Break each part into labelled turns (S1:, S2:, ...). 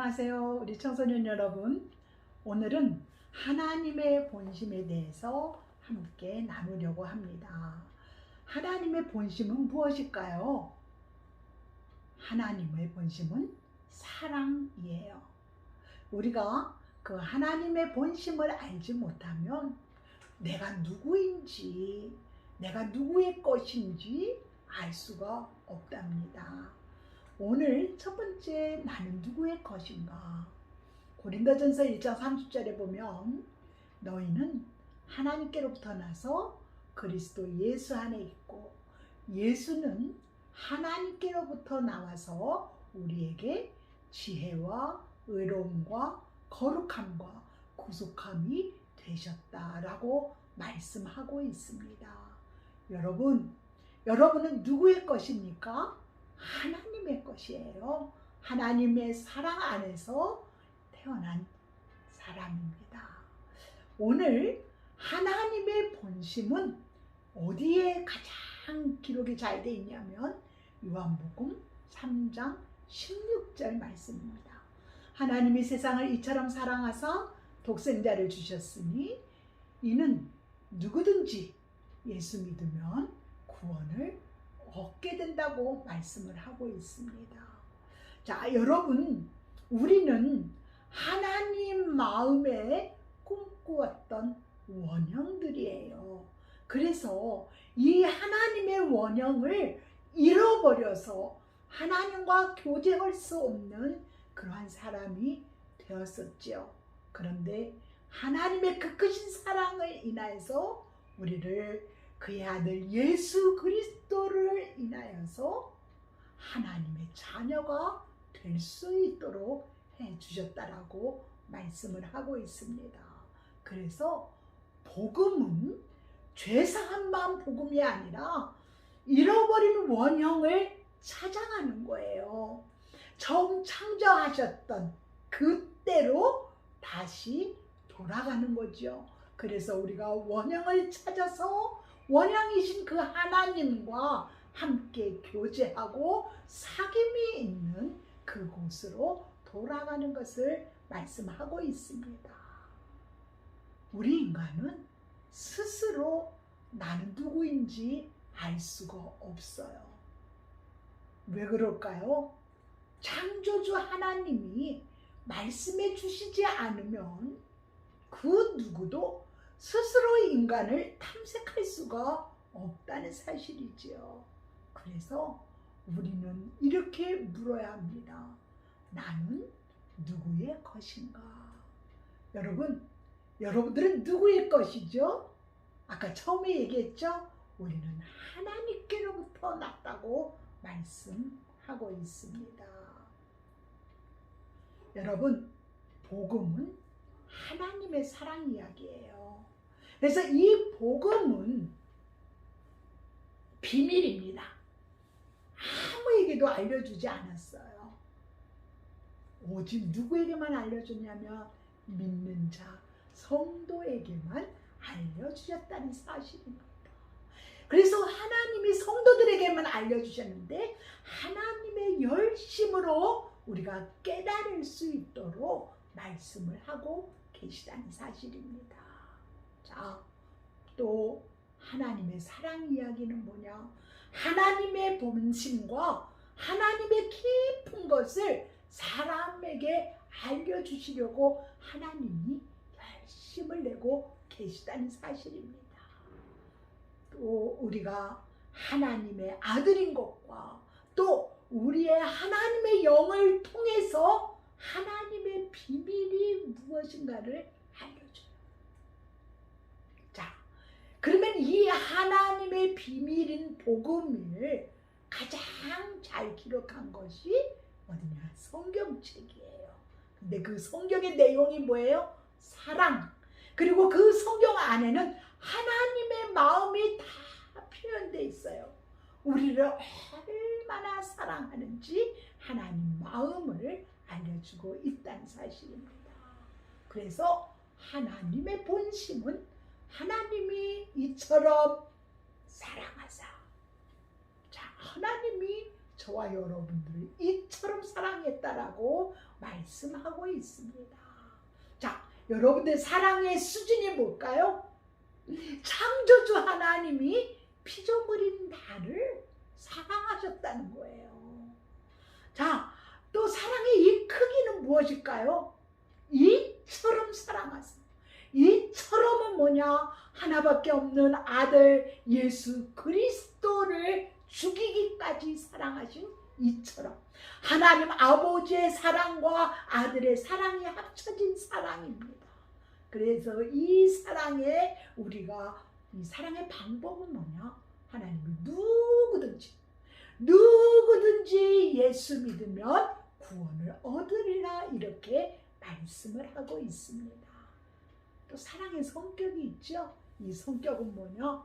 S1: 안녕하세요. 우리 청소년 여러분. 오늘은 하나님의 본심에 대해서 함께 나누려고 합니다. 하나님의 본심은 무엇일까요? 하나님의 본심은 사랑이에요. 우리가 그 하나님의 본심을 알지 못하면 내가 누구인지, 내가 누구의 것인지 알 수가 없답니다. 오늘 첫 번째, 나는 누구의 것인가? 고린도전서 1장 30절에 보면 너희는 하나님께로부터 나서 그리스도 예수 안에 있고 예수는 하나님께로부터 나와서 우리에게 지혜와 의로움과 거룩함과 구속함이 되셨다라고 말씀하고 있습니다. 여러분은 누구의 것입니까? 하나님의 것이에요. 하나님의 사랑 안에서 태어난 사람입니다. 오늘 하나님의 본심은 어디에 가장 기록이 잘 되어 있냐면 요한복음 3장 16절 말씀입니다. 하나님이 세상을 이처럼 사랑하사 독생자를 주셨으니 이는 누구든지 예수 믿으면 구원을 얻게 된다고 말씀을 하고 있습니다. 자, 여러분, 우리는 하나님 마음에 꿈꾸었던 원형들이에요. 그래서 이 하나님의 원형을 잃어버려서 하나님과 교제할 수 없는 그러한 사람이 되었었죠. 그런데 하나님의 그 크신 사랑을 인하여서 우리를 그의 아들 예수 그리스도를 인하여서 하나님의 자녀가 될 수 있도록 해주셨다라고 말씀을 하고 있습니다. 그래서 복음은 죄사함만 복음이 아니라 잃어버린 원형을 찾아가는 거예요. 처음 창조하셨던 그때로 다시 돌아가는 거죠. 그래서 우리가 원형을 찾아서 원형이신 그 하나님과 함께 교제하고 사귐이 있는 그곳으로 돌아가는 것을 말씀하고 있습니다. 우리 인간은 스스로 나는 누구인지 알 수가 없어요. 왜 그럴까요? 창조주 하나님이 말씀해 주시지 않으면 그 누구도 스스로 인간을 탐색할 수가 없다는 사실이지요. 그래서 우리는 이렇게 물어야 합니다. 나는 누구의 것인가? 여러분들은 누구의 것이죠? 아까 처음에 얘기했죠? 우리는 하나님께로부터 났다고 말씀하고 있습니다. 여러분, 복음은 하나님의 사랑 이야기예요. 그래서 이 복음은 비밀입니다. 아무에게도 알려주지 않았어요. 오직 누구에게만 알려주냐면 믿는 자, 성도에게만 알려주셨다는 사실입니다. 그래서 하나님이 성도들에게만 알려주셨는데 하나님의 열심으로 우리가 깨달을 수 있도록 말씀을 하고 계시다는 사실입니다. 자, 또 하나님의 사랑 이야기는 뭐냐? 하나님의 본심과 하나님의 깊은 것을 사람에게 알려주시려고 하나님이 열심을 내고 계시다는 사실입니다. 또 우리가 하나님의 아들인 것과 또 우리의 하나님의 영을 통해서 하나님의 비밀이 무엇인가를 알려줘요. 자, 그러면 이 하나님의 비밀인 복음을 가장 잘 기록한 것이 어디냐? 성경책이에요. 근데 그 성경의 내용이 뭐예요? 사랑. 그리고 그 성경 안에는 하나님의 마음이 다 표현되어 있어요. 우리를 얼마나 사랑하는지 하나님 마음을 알려주고 있다는 사실입니다. 그래서 하나님의 본심은 하나님이 이처럼 사랑하사. 자, 하나님이 저와 여러분들을 이처럼 사랑했다라고 말씀하고 있습니다. 자, 여러분들 사랑의 수준이 뭘까요? 창조주 하나님이 피조물인 나를 사랑하셨다는 거예요. 자, 또 사랑의 이 크기는 무엇일까요? 이처럼 사랑하세요. 이처럼은 뭐냐? 하나밖에 없는 아들 예수 그리스도를 죽이기까지 사랑하신 이처럼 하나님 아버지의 사랑과 아들의 사랑이 합쳐진 사랑입니다. 그래서 이 사랑의 방법은 뭐냐? 하나님이 누구든지 예수 믿으면 구원을 얻으리라 이렇게 말씀을 하고 있습니다. 또 사랑의 성격이 있죠. 이 성격은 뭐냐?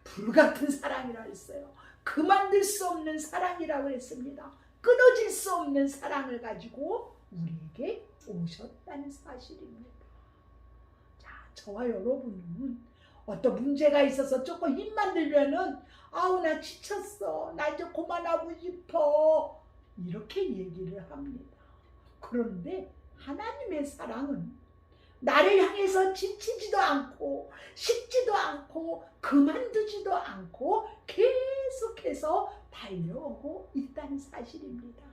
S1: 불같은 사랑이라 했어요. 그만둘 수 없는 사랑이라고 했습니다. 끊어질 수 없는 사랑을 가지고 우리에게 오셨다는 사실입니다. 자, 저와 여러분은 어떤 문제가 있어서 조금 힘만 들면은 아우 나 지쳤어. 나 이제 그만하고 싶어. 이렇게 얘기를 합니다. 그런데 하나님의 사랑은 나를 향해서 지치지도 않고 식지도 않고 그만두지도 않고 계속해서 달려오고 있다는 사실입니다.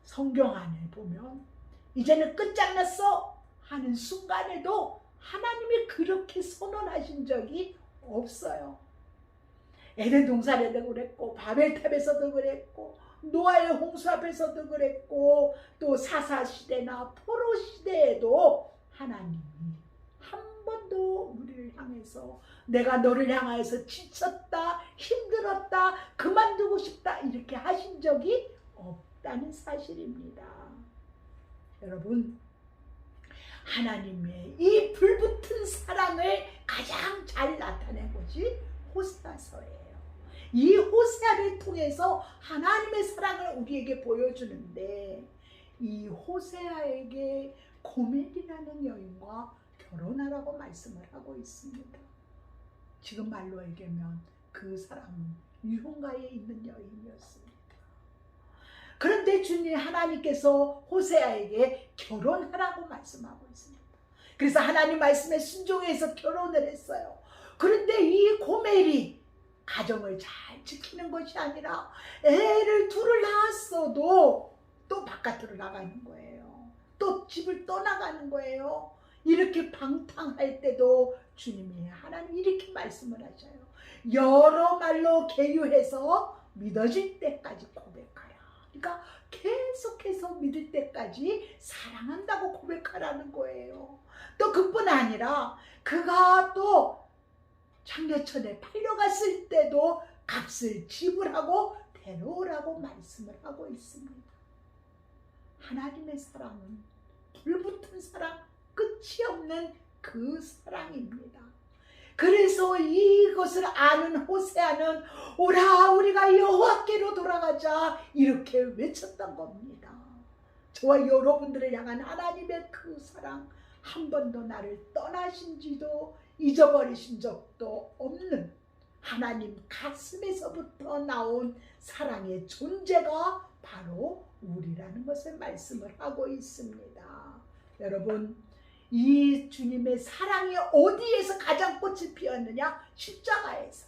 S1: 성경 안에 보면 이제는 끝장났어 하는 순간에도 하나님이 그렇게 선언하신 적이 없어요. 에덴 동산에도 그랬고 바벨탑에서도 그랬고 노아의 홍수 앞에서도 그랬고 또 사사시대나 포로시대에도 하나님이 한 번도 우리를 향해서 내가 너를 향하여서 지쳤다, 힘들었다, 그만두고 싶다 이렇게 하신 적이 없다는 사실입니다. 여러분, 하나님의 이 불붙은 사랑을 가장 잘 나타낸 것이 호세아서예요. 이 호세아를 통해서 하나님의 사랑을 우리에게 보여주는데 이 호세아에게 고멜이라는 여인과 결혼하라고 말씀을 하고 있습니다. 지금 말로 얘기하면 그 사람은 유흥가에 있는 여인이었습니다. 그런데 주님 하나님께서 호세아에게 결혼하라고 말씀하고 있습니다. 그래서 하나님 말씀에 순종해서 결혼을 했어요. 그런데 이 고멜이 가정을 잘 지키는 것이 아니라 애를 둘을 낳았어도 또 바깥으로 나가는 거예요. 또 집을 떠나가는 거예요. 이렇게 방탕할 때도 주님이 하나님 이렇게 말씀을 하셔요. 여러 말로 계유해서 믿어질 때까지 고백하라. 그러니까 계속해서 믿을 때까지 사랑한다고 고백하라는 거예요. 또 그뿐 아니라 그가 또 장려천에 팔려갔을 때도 값을 지불하고 데려오라고 말씀을 하고 있습니다. 하나님의 사랑은 불붙은 사랑, 끝이 없는 그 사랑입니다. 그래서 이것을 아는 호세아는 오라 우리가 여호와께로 돌아가자 이렇게 외쳤던 겁니다. 저와 여러분들을 향한 하나님의 그 사랑, 한 번도 나를 떠나신지도 잊어버리신 적도 없는 하나님 가슴에서부터 나온 사랑의 존재가 바로 우리라는 것을 말씀을 하고 있습니다. 여러분, 이 주님의 사랑이 어디에서 가장 꽃이 피었느냐? 십자가에서.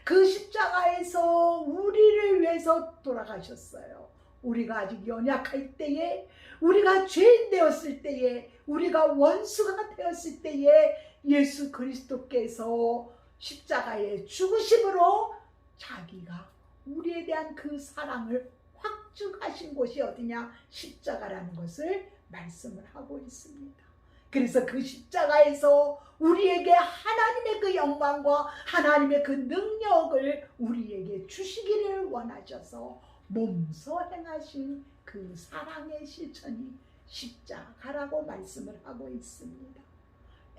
S1: 그 십자가에서 우리를 위해서 돌아가셨어요. 우리가 아직 연약할 때에, 우리가 죄인 되었을 때에, 우리가 원수가 되었을 때에 예수 그리스도께서 십자가의 죽으심으로 자기가 우리에 대한 그 사랑을 확증하신 곳이 어디냐? 십자가라는 것을 말씀을 하고 있습니다. 그래서 그 십자가에서 우리에게 하나님의 그 영광과 하나님의 그 능력을 우리에게 주시기를 원하셔서 몸소 행하신 그 사랑의 실천이 십자가라고 말씀을 하고 있습니다.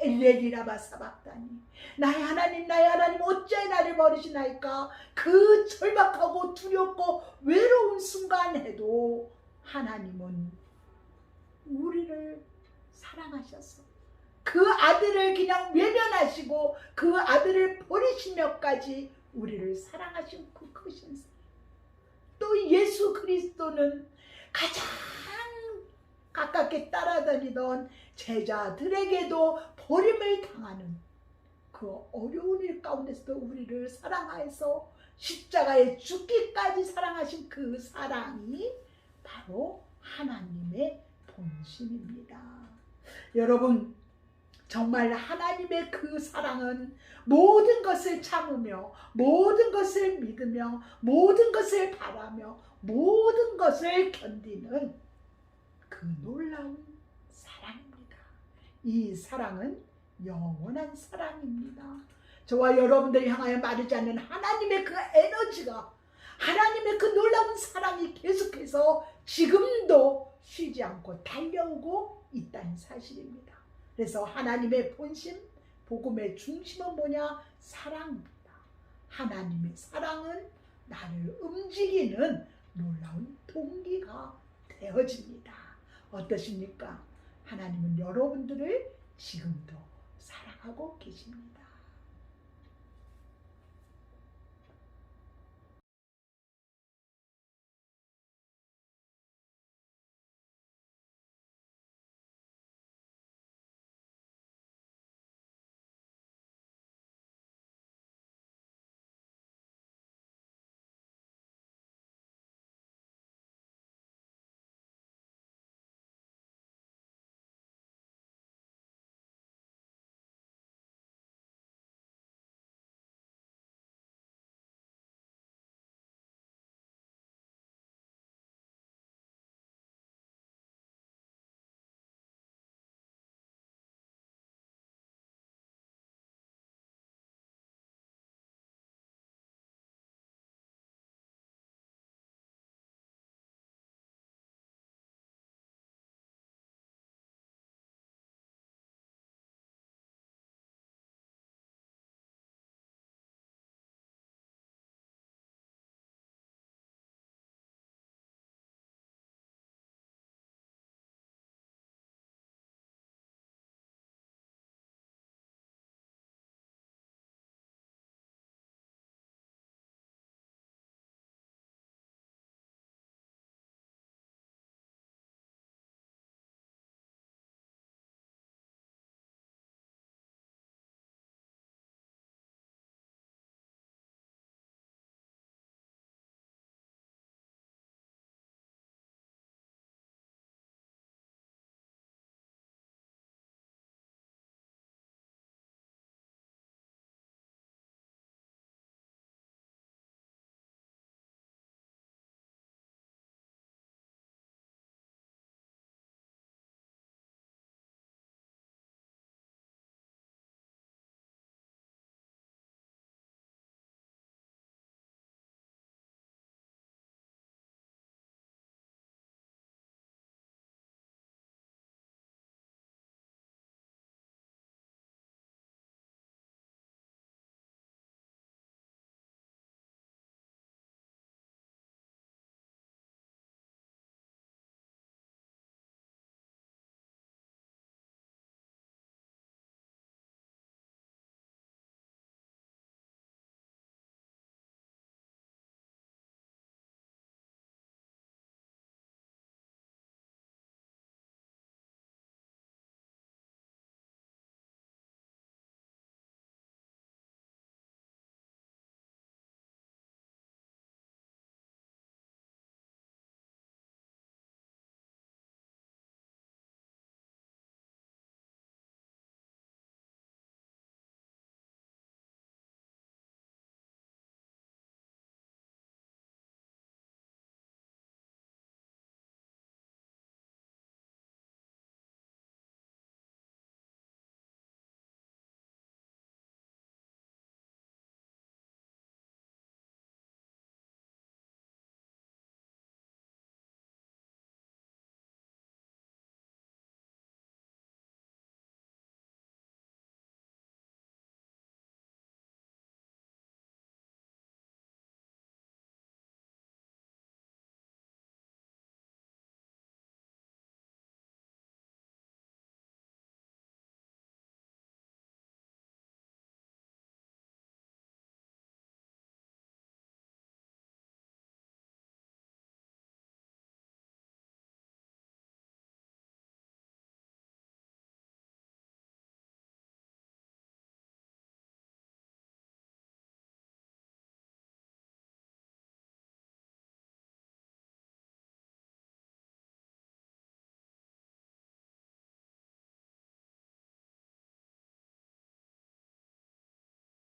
S1: 엘레리라바 사박다니, 나의 하나님 어찌 나를 버리시나이까. 그 절박하고 두렵고 외로운 순간에도 하나님은 우리를 사랑하셔서 그 아들을 그냥 외면하시고 그 아들을 버리시며까지 우리를 사랑하신 그 크신 사랑. 또 예수 그리스도는 가장 가깝게 따라다니던 제자들에게도 버림을 당하는 그 어려운 일 가운데서도 우리를 사랑하여서 십자가에 죽기까지 사랑하신 그 사랑이 바로 하나님의 본심입니다. 여러분, 정말 하나님의 그 사랑은 모든 것을 참으며 모든 것을 믿으며 모든 것을 바라며 모든 것을 견디는 그 놀라운 사랑입니다. 이 사랑은 영원한 사랑입니다. 저와 여러분들을 향하여 마르지 않는 하나님의 그 에너지가, 하나님의 그 놀라운 사랑이 계속해서 지금도 쉬지 않고 달려오고 있다는 사실입니다. 그래서 하나님의 본심, 복음의 중심은 뭐냐? 사랑입니다. 하나님의 사랑은 나를 움직이는 놀라운 동기가 되어집니다. 어떠십니까? 하나님은 여러분들을 지금도 사랑하고 계십니다.